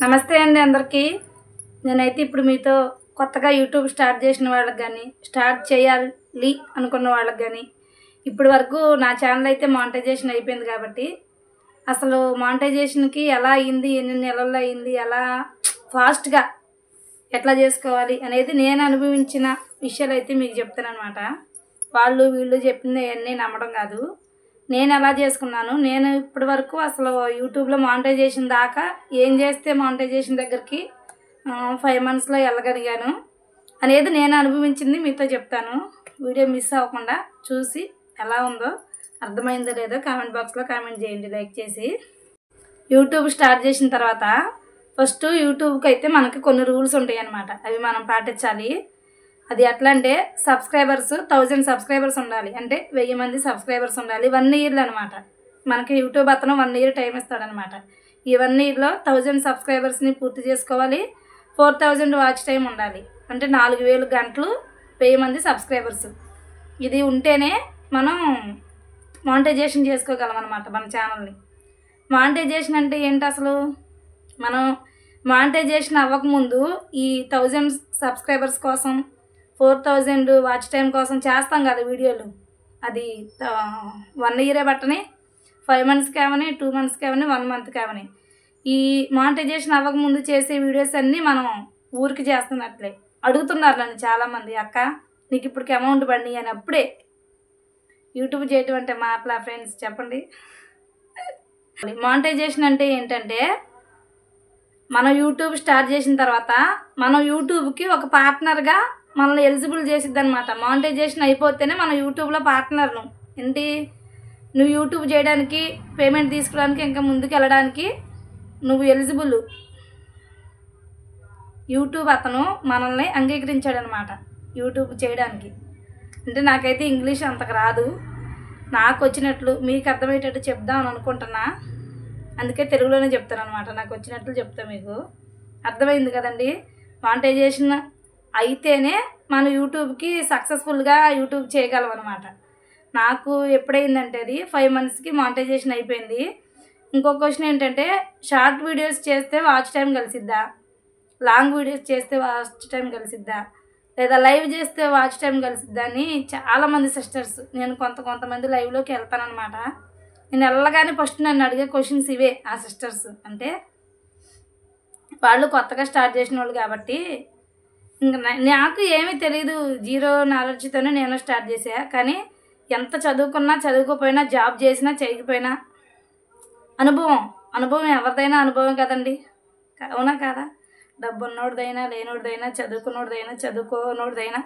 నమస్తే అండి అందరికీ. నేనైతే ఇప్పుడు మీతో కొత్తగా యూట్యూబ్ స్టార్ట్ చేసిన వాళ్ళకి కానీ స్టార్ట్ చేయాలి అనుకున్న వాళ్ళకి కానీ ఇప్పటి వరకు నా ఛానల్ అయితే మానిటైజేషన్ అయిపోయింది కాబట్టి అసలు మానిటైజేషన్కి ఎలా అయింది, ఎన్ని నెలల్లో అయింది, ఎలా ఫాస్ట్గా ఎట్లా చేసుకోవాలి అనేది నేను అనుభవించిన విషయాలు అయితే మీకు చెప్తాను అనమాట. వాళ్ళు వీళ్ళు చెప్పింది అన్నీ నమ్మడం కాదు. నేను ఎలా చేసుకున్నాను, నేను ఇప్పటి వరకు అసలు యూట్యూబ్లో మానిటైజేషన్ దాకా ఏం చేస్తే మానిటైజేషన్ దగ్గరికి 5 monthsలో వెళ్ళగలిగాను అనేది నేను అనుభవించింది మీతో చెప్తాను. వీడియో మిస్ అవ్వకుండా చూసి ఎలా ఉందో అర్థమైందో లేదో కామెంట్ బాక్స్లో కామెంట్ చేయండి, లైక్ చేసి. యూట్యూబ్ స్టార్ట్ చేసిన తర్వాత ఫస్ట్ యూట్యూబ్కి అయితే మనకి కొన్ని రూల్స్ ఉంటాయి అన్నమాట. అవి మనం పాటించాలి. అది ఎట్లా అంటే సబ్స్క్రైబర్స్ 1000 సబ్స్క్రైబర్స్ ఉండాలి, అంటే 1000 మంది సబ్స్క్రైబర్స్ ఉండాలి. 1 yearలో అనమాట. మనకి యూట్యూబ్ అతను 1 year టైం ఇస్తాడనమాట. ఈ 1 yearలో 1000 సబ్స్క్రైబర్స్ని పూర్తి చేసుకోవాలి. 4000 వాచ్ టైం ఉండాలి, అంటే 4000 గంటలు 1000 మంది సబ్స్క్రైబర్స్. ఇది ఉంటేనే మనం మానిటైజేషన్ చేసుకోగలం అనమాట మన ఛానల్ని. మానిటైజేషన్ అంటే ఏంటి అసలు? మనం మానిటైజేషన్ అవ్వకముందు ఈ 1000 సబ్స్క్రైబర్స్ కోసం 4000 వాచ్ టైం కోసం చేస్తాం కదా వీడియోలు. అది 1 year పట్టని, 5 months కావని, 2 months కావని, 1 month కావని. ఈ మానిటైజేషన్ అవ్వకముందు చేసే వీడియోస్ అన్నీ మనం ఊరికి చేస్తున్నట్లే. అడుగుతున్నారు నన్ను చాలామంది, అక్క నీకు ఇప్పటికి అమౌంట్ పడి అని. అప్పుడే యూట్యూబ్ చేయటం అంటే మాటలా ఫ్రెండ్స్, చెప్పండి. మానిటైజేషన్ అంటే ఏంటంటే మనం యూట్యూబ్ స్టార్ట్ చేసిన తర్వాత మనం యూట్యూబ్కి ఒక పార్ట్నర్గా మనల్ని ఎలిజిబుల్ చేసిద్ది అనమాట. మానిటైజేషన్ అయిపోతేనే మనం యూట్యూబ్లో పార్ట్నర్ను. ఏంటి, నువ్వు యూట్యూబ్ చేయడానికి, పేమెంట్ తీసుకోవడానికి, ఇంకా ముందుకు వెళ్ళడానికి నువ్వు ఎలిజిబుల్. యూట్యూబ్ అతను మనల్ని అంగీకరించాడనమాట యూట్యూబ్ చేయడానికి. అంటే నాకైతే ఇంగ్లీష్ అంతకు రాదు, నాకు వచ్చినట్లు మీకు అర్థమయ్యేటట్టు చెప్దామని అనుకుంటున్నా. అందుకే తెలుగులోనే చెప్తాను అనమాట. నాకు వచ్చినట్లు చెప్తా, మీకు అర్థమైంది కదండి. మానిటైజేషన్ అయితేనే మనం యూట్యూబ్కి సక్సెస్ఫుల్గా యూట్యూబ్ చేయగలం అనమాట. నాకు ఎప్పుడైందంటే అది 5 monthsకి మానిటైజేషన్ అయిపోయింది. ఇంకో క్వశ్చన్ ఏంటంటే, షార్ట్ వీడియోస్ చేస్తే వాచ్ టైం కలిసిద్దా, లాంగ్ వీడియోస్ చేస్తే వాచ్ టైం కలిసిద్దా, లేదా లైవ్ చేస్తే వాచ్ టైం కలిసిద్దా అని చాలామంది సిస్టర్స్, నేను కొంతమంది లైవ్లోకి వెళ్తానమాట. నేను వెళ్ళగానే ఫస్ట్ నన్ను అడిగే క్వశ్చన్స్ ఇవే. ఆ సిస్టర్స్ అంటే వాళ్ళు కొత్తగా స్టార్ట్ చేసిన వాళ్ళు కాబట్టి ఇంకా నాకు ఏమీ తెలీదు, 0 knowledgeతోనే నేను స్టార్ట్ చేసా. కానీ ఎంత చదువుకున్నా చదువుకోపోయినా, జాబ్ చేసినా చేయకపోయినా అనుభవం ఎవరిదైనా అనుభవం కదండి, అవునా కాదా? డబ్బు ఉన్నోడిదైనా, లేనోడిదైనా, చదువుకున్నోడిదైనా, చదువుకోనోడిదైనా,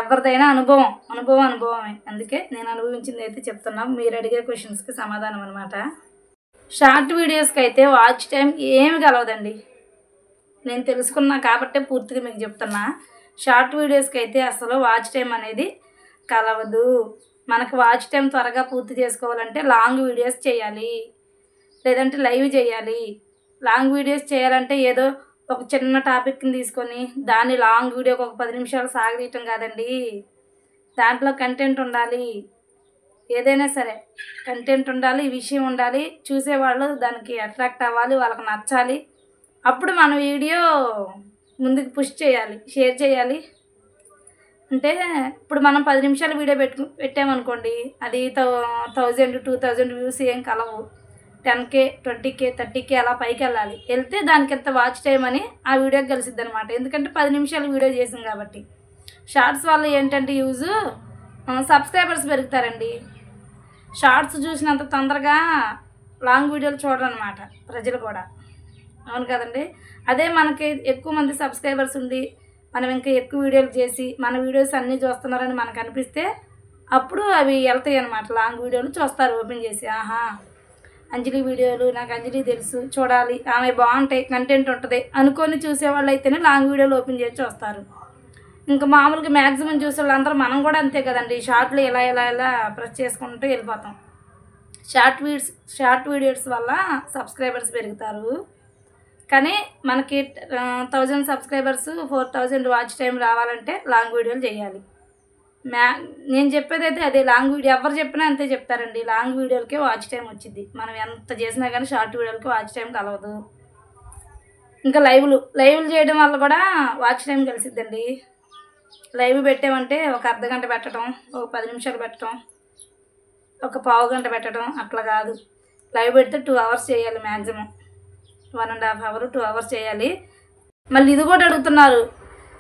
ఎవరిదైనా అనుభవమే. అందుకే నేను అనుభవించింది అయితే చెప్తున్నాం. మీరు అడిగే క్వశ్చన్స్కి సమాధానం అనమాట. షార్ట్ వీడియోస్కి అయితే వాచ్ టైం ఏమి కలవదండి. నేను తెలుసుకున్నా కాబట్టే పూర్తిగా మీకు చెప్తున్నా. షార్ట్ వీడియోస్కి అయితే అసలు వాచ్ టైం అనేది కలవదు. మనకు వాచ్ టైం త్వరగా పూర్తి చేసుకోవాలంటే లాంగ్ వీడియోస్ చేయాలి, లేదంటే లైవ్ చేయాలి. లాంగ్ వీడియోస్ చేయాలంటే ఏదో ఒక చిన్న టాపిక్ని తీసుకొని దాన్ని లాంగ్ వీడియోకి ఒక 10 నిమిషాలు సాగదీయటం కాదండి. దాంట్లో కంటెంట్ ఉండాలి. ఏదైనా సరే కంటెంట్ ఉండాలి, విషయం ఉండాలి, చూసేవాళ్ళు దానికి అట్రాక్ట్ అవ్వాలి, వాళ్ళకి నచ్చాలి. అప్పుడు మన వీడియో ముందుకు పుష్ చేయాలి, షేర్ చేయాలి. అంటే ఇప్పుడు మనం 10 నిమిషాల వీడియో పెట్టామనుకోండి, అది 1000 2000 వ్యూస్ ఏం కలవు. 10K 20K 30K అలా పైకి వెళ్తే దానికి ఎంత వాచ్ టైం అని ఆ వీడియోకి కలిసిద్ది అనమాట. ఎందుకంటే 10 నిమిషాలు వీడియో చేసాం కాబట్టి. షార్ట్స్ వల్ల ఏంటంటే యూజ్, సబ్స్క్రైబర్స్ పెరుగుతారండి. షార్ట్స్ చూసినంత తొందరగా లాంగ్ వీడియోలు చూడరనమాట ప్రజలు కూడా, అవును కదండి. అదే మనకి ఎక్కువ మంది సబ్స్క్రైబర్స్ ఉండి మనం ఇంకా ఎక్కువ వీడియోలు చేసి మన వీడియోస్ అన్నీ చూస్తున్నారని మనకు అనిపిస్తే అప్పుడు అవి వెళ్తాయి అనమాట. లాంగ్ వీడియోలు చూస్తారు ఓపెన్ చేసి, ఆహా అంజలి వీడియోలు, నాకు అంజలి తెలుసు, చూడాలి, ఆమె బాగుంటాయి, కంటెంట్ ఉంటుంది అనుకొని చూసేవాళ్ళు అయితేనే లాంగ్ వీడియోలు ఓపెన్ చేసి చూస్తారు. ఇంకా మామూలుగా మ్యాక్సిమం చూసే వాళ్ళందరూ మనం కూడా అంతే కదండి. షార్ట్లు ఇలా ప్రెస్ చేసుకుంటూ వెళ్ళిపోతాం. షార్ట్ వీడియోస్ వల్ల సబ్స్క్రైబర్స్ పెరుగుతారు. కానీ మనకి 1000 సబ్స్క్రైబర్స్ 4000 వాచ్ టైం రావాలంటే లాంగ్ వీడియోలు చేయాలి. నేను చెప్పేది అయితే అదే. లాంగ్ వీడియో ఎవరు చెప్పినా అంతే చెప్తారండి, లాంగ్ వీడియోలకే వాచ్ టైం వచ్చింది. మనం ఎంత చేసినా కానీ షార్ట్ వీడియోలకి వాచ్ టైం కలవదు. ఇంకా లైవ్లు చేయడం వల్ల కూడా వాచ్ టైం కలిసిద్దండి. లైవ్ పెట్టామంటే ఒక అర్ధగంట పెట్టడం, ఒక 10 నిమిషాలు పెట్టడం, ఒక పావు గంట పెట్టడం అట్లా కాదు. లైవ్ పెడితే 2 అవర్స్ చేయాలి, మ్యాక్సిమం 1.5 అవర్ 2 అవర్స్ చేయాలి. మళ్ళీ ఇది కూడా అడుగుతున్నారు,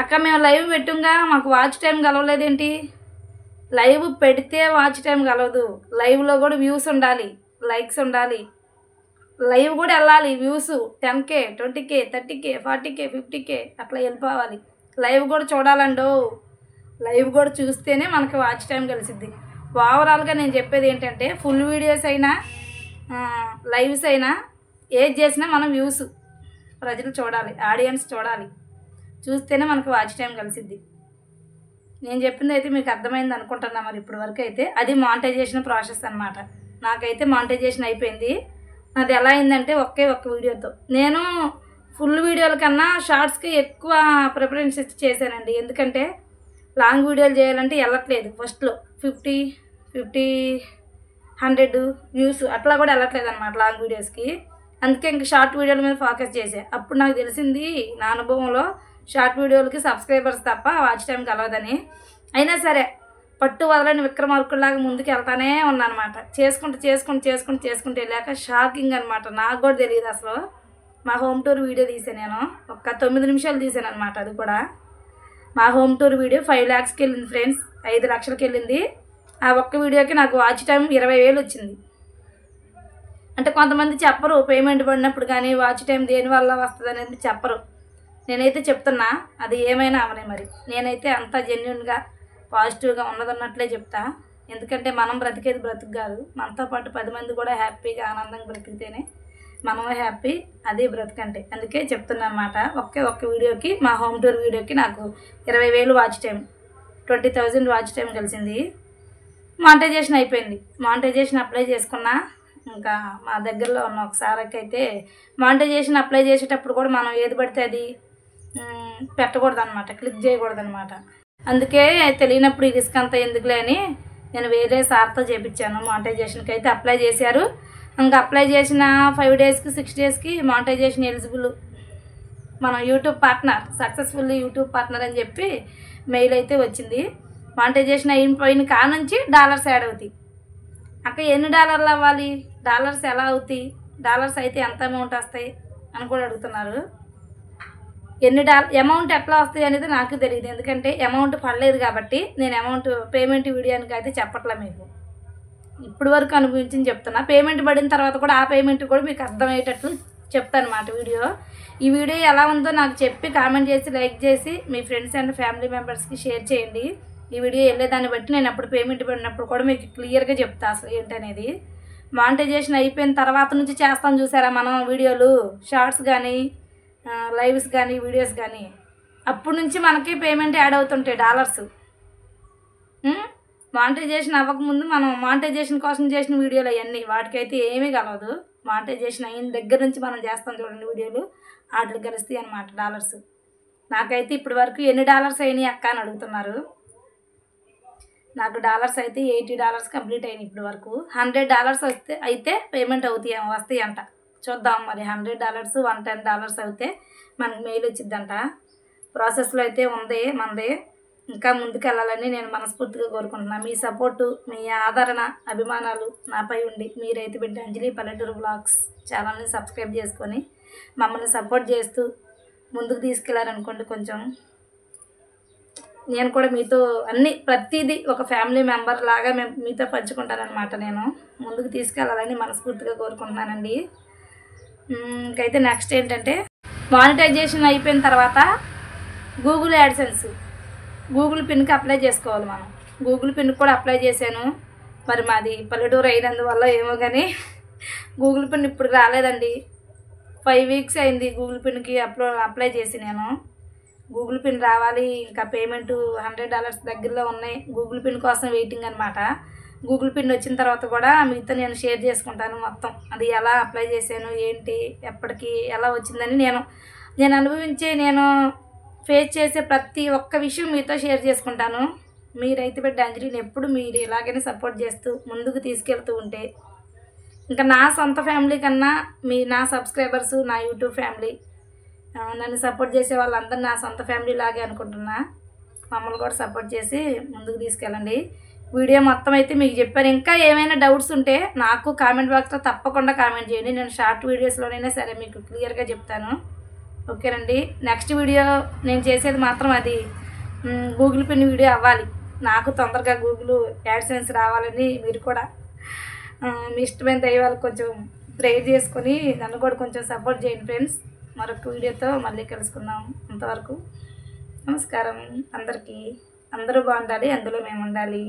అక్క మేము లైవ్ పెట్టంగా మాకు వాచ్ టైం కలవలేదేంటి? లైవ్ పెడితే వాచ్ టైం కలవదు, లైవ్లో కూడా వ్యూస్ ఉండాలి, లైక్స్ ఉండాలి, లైవ్ కూడా వెళ్ళాలి. Views 10K 20K 30K 40K 50K అట్లా వెళ్ళిపోవాలి. లైవ్ కూడా చూడాలండో, లైవ్ కూడా చూస్తేనే మనకి వాచ్ టైం కలిసిద్ది. ఓవరాల్గా నేను చెప్పేది ఏంటంటే ఫుల్ వీడియోస్ అయినా లైవ్స్ అయినా ఏది చేసినా మనం వ్యూస్ ప్రజలు చూడాలి, ఆడియన్స్ చూడాలి, చూస్తేనే మనకు వాచ్ టైం కలిసిద్ది. నేను చెప్పింది అయితే మీకు అర్థమైంది అనుకుంటున్నా. మరి ఇప్పటి వరకు అయితే అది మానిటైజేషన్ ప్రాసెస్ అనమాట. నాకైతే మానిటైజేషన్ అయిపోయింది. అది ఎలా అయిందంటే ఒక్క వీడియోతో. నేను ఫుల్ వీడియోల కన్నా షార్ట్స్కి ఎక్కువ ప్రిఫరెన్స్ ఇచ్చి చేశానండి. ఎందుకంటే లాంగ్ వీడియోలు చేయాలంటే వెళ్ళట్లేదు, ఫస్ట్లో 50 100 వ్యూస్ అట్లా కూడా వెళ్ళట్లేదు అనమాట లాంగ్ వీడియోస్కి. అందుకే ఇంక షార్ట్ వీడియోల మీద ఫోకస్ చేసా. అప్పుడు నాకు తెలిసింది నా అనుభవంలో షార్ట్ వీడియోలకి సబ్స్క్రైబర్స్ తప్ప వాచ్ టైం కలవదని. అయినా సరే పట్టు వదలని విక్రమార్కుల్లాగా ముందుకు వెళ్తానే ఉన్నానమాట. చేసుకుంటూ వెళ్ళాక షాకింగ్ అనమాట. నాకు కూడా తెలియదు అసలు. మా హోమ్ టూర్ వీడియో తీసాను నేను, ఒక 9 నిమిషాలు తీసాను అనమాట. అది కూడా మా హోమ్ టూర్ వీడియో 5 lakhsకి వెళ్ళింది ఫ్రెండ్స్, 5 లక్షలకి వెళ్ళింది. ఆ ఒక్క వీడియోకి నాకు వాచ్ టైం 20,000 వచ్చింది. అంటే కొంతమంది చెప్పరు పేమెంట్ పడినప్పుడు కానీ వాచ్ టైం దేనివల్ల వస్తుంది అనేది చెప్పరు. నేనైతే చెప్తున్నా, అది ఏమైనా అవనే. మరి నేనైతే అంత జెన్యున్గా పాజిటివ్గా ఉన్నదన్నట్లే చెప్తా. ఎందుకంటే మనం బ్రతికేది బ్రతుకు కాదు, మనతో పాటు 10 మంది కూడా హ్యాపీగా ఆనందంగా బ్రతికితేనే మనమే హ్యాపీ, అదే బ్రతుకంటే. అందుకే చెప్తున్నా అన్నమాట. ఒక్క వీడియోకి, మా హోమ్ టూర్ వీడియోకి నాకు 20,000 వాచ్ టైం, 20,000 వాచ్ టైం కలిసింది. మానిటైజేషన్ అయిపోయింది. మానిటైజేషన్ అప్లై చేసుకున్నా. ఇంకా మా దగ్గరలో ఉన్న ఒకసారికి అయితే మానిటైజేషన్ అప్లై చేసేటప్పుడు కూడా మనం ఏది పడితే అది పెట్టకూడదు అనమాట, క్లిక్ చేయకూడదు అనమాట. అందుకే తెలియనప్పుడు ఈ రిస్క్ అంతా ఎందుకులే అని నేను వేరే సార్తో చేయించాను. మానిటైజేషన్కి అయితే అప్లై చేశారు. ఇంకా అప్లై చేసిన 5 డేస్కి 6 డేస్కి మానిటైజేషన్ ఎలిజిబుల్, మనం YouTube partner, successfully YouTube partner అని చెప్పి మెయిల్ అయితే వచ్చింది. మానిటైజేషన్ అయిపోయిన కానుంచి డాలర్స్ యాడ్ అవుతాయి. అక్క ఎన్ని డాలర్లు అవ్వాలి, డాలర్స్ ఎలా అవుతాయి, డాలర్స్ అయితే ఎంత అమౌంట్ వస్తాయి అని కూడా అడుగుతున్నారు. అమౌంట్ ఎట్లా వస్తాయి అనేది నాకు తెలియదు. ఎందుకంటే అమౌంట్ పడలేదు కాబట్టి నేను అమౌంట్ పేమెంట్ వీడియోనికి అయితే చెప్పట్లే. మీకు ఇప్పుడు వరకు అనుభవించింది చెప్తున్నా. పేమెంట్ పడిన తర్వాత కూడా ఆ పేమెంట్ కూడా మీకు అర్థమయ్యేటట్లు చెప్తాను అన్నమాట వీడియో. ఈ వీడియో ఎలా ఉందో నాకు చెప్పి కామెంట్ చేసి, లైక్ చేసి మీ ఫ్రెండ్స్ అండ్ ఫ్యామిలీ మెంబర్స్కి షేర్ చేయండి. ఈ వీడియో వెళ్ళేదాన్ని బట్టి నేను అప్పుడు పేమెంట్ పడినప్పుడు కూడా మీకు క్లియర్గా చెప్తా అసలు ఏంటనేది. మానిటైజేషన్ అయిపోయిన తర్వాత నుంచి చేస్తాం చూసారా మనం వీడియోలు, షార్ట్స్ కానీ లైవ్స్ కానీ వీడియోస్ కానీ, అప్పటి నుంచి మనకి పేమెంట్ యాడ్ అవుతుంటాయి డాలర్స్. మానిటైజేషన్ అవ్వకముందు మనం మానిటైజేషన్ కోసం చేసిన వీడియోలు అవన్నీ వాటికైతే ఏమీ కలవదు. మానిటైజేషన్ అయిన దగ్గర నుంచి మనం చేస్తాం చూడండి వీడియోలు, వాటికి కలుస్తాయి అన్నమాట డాలర్స్. నాకైతే ఇప్పటి వరకు ఎన్ని డాలర్స్ అయినాయి అక్క అని అడుగుతున్నారు. నాకు డాలర్స్ అయితే $80 కంప్లీట్ అయినాయి ఇప్పటి వరకు. $100 అయితే పేమెంట్ వస్తాయి అంట. చూద్దాం మరి. $100 $110 అయితే మనకు మెయిల్ వచ్చిద్దంట. ప్రాసెస్లో అయితే ఉంది మనది. ఇంకా ముందుకు వెళ్ళాలని నేను మనస్ఫూర్తిగా కోరుకుంటున్నాను. మీ సపోర్టు, మీ ఆదరణ, అభిమానాలు నాపై ఉండి మీ రైతు బిడ్డ అంజలి పల్లెటూరు బ్లాగ్స్ ఛానల్ని సబ్స్క్రైబ్ చేసుకొని మమ్మల్ని సపోర్ట్ చేస్తూ ముందుకు తీసుకెళ్లారనుకోండి, కొంచెం నేను కూడా మీతో ప్రతిదీ ఒక ఫ్యామిలీ మెంబర్ లాగా మీతో పంచుకుంటానన్నమాట. నేను ముందుకు తీసుకెళ్ళాలని మనస్ఫూర్తిగా కోరుకుంటున్నానండి. ఇంకైతే నెక్స్ట్ ఏంటంటే మానిటైజేషన్ అయిపోయిన తర్వాత గూగుల్ యాడ్సెన్స్, గూగుల్ పిన్కి అప్లై చేసుకోవాలి మనం. గూగుల్ పిన్కి కూడా అప్లై చేశాను. మరి మాది పల్లెటూరు అయినందువల్ల ఏమో కానీ గూగుల్ పిన్ ఇప్పుడు రాలేదండి. 5 వీక్స్ అయింది గూగుల్ పిన్కి అప్లై చేసి నేను. గూగుల్ పిన్ రావాలి. ఇంకా పేమెంట్ $100 దగ్గరలో ఉన్నాయి. గూగుల్ పిన్ కోసం వెయిటింగ్ అనమాట. గూగుల్ పిన్ వచ్చిన తర్వాత కూడా మీతో నేను షేర్ చేసుకుంటాను మొత్తం. అది ఎలా అప్లై చేశాను, ఏంటి, ఎప్పటికి, ఎలా వచ్చిందని నేను అనుభవించే, నేను ఫేస్ చేసే ప్రతి ఒక్క విషయం మీతో షేర్ చేసుకుంటాను. మీ రైతు బిడ్డ అంజలిని ఎప్పుడు మీరు ఇలాగనే సపోర్ట్ చేస్తూ ముందుకు తీసుకెళ్తూ ఉంటే, ఇంకా నా సొంత ఫ్యామిలీ కన్నా నా సబ్స్క్రైబర్స్, నా యూట్యూబ్ ఫ్యామిలీ నన్ను సపోర్ట్ చేసే వాళ్ళందరూ నా సొంత ఫ్యామిలీ లాగే అనుకుంటున్నా. మమ్మల్ని కూడా సపోర్ట్ చేసి ముందుకు తీసుకెళ్ళండి. వీడియో మొత్తం అయితే మీకు చెప్పాను. ఇంకా ఏమైనా డౌట్స్ ఉంటే నాకు కామెంట్ బాక్స్లో తప్పకుండా కామెంట్ చేయండి. నేను షార్ట్ వీడియోస్లోనైనా సరే మీకు క్లియర్గా చెప్తాను. ఓకేనండి. నెక్స్ట్ వీడియో నేను చేసేది మాత్రం అది గూగుల్ పిన్ వీడియో అవ్వాలి. నాకు తొందరగా గూగుల్ యాడ్సెన్స్ రావాలని మీరు కూడా మీ ఇష్టమైన దైవాలకు కొంచెం ప్రేర్ చేసుకొని నన్ను కూడా కొంచెం సపోర్ట్ చేయండి ఫ్రెండ్స్. మరొక వీడియోతో మళ్ళీ కలుసుకుందాం. అంతవరకు నమస్కారం అందరికీ. అందరూ బాగుండాలి, అందులో మేము ఉండాలి.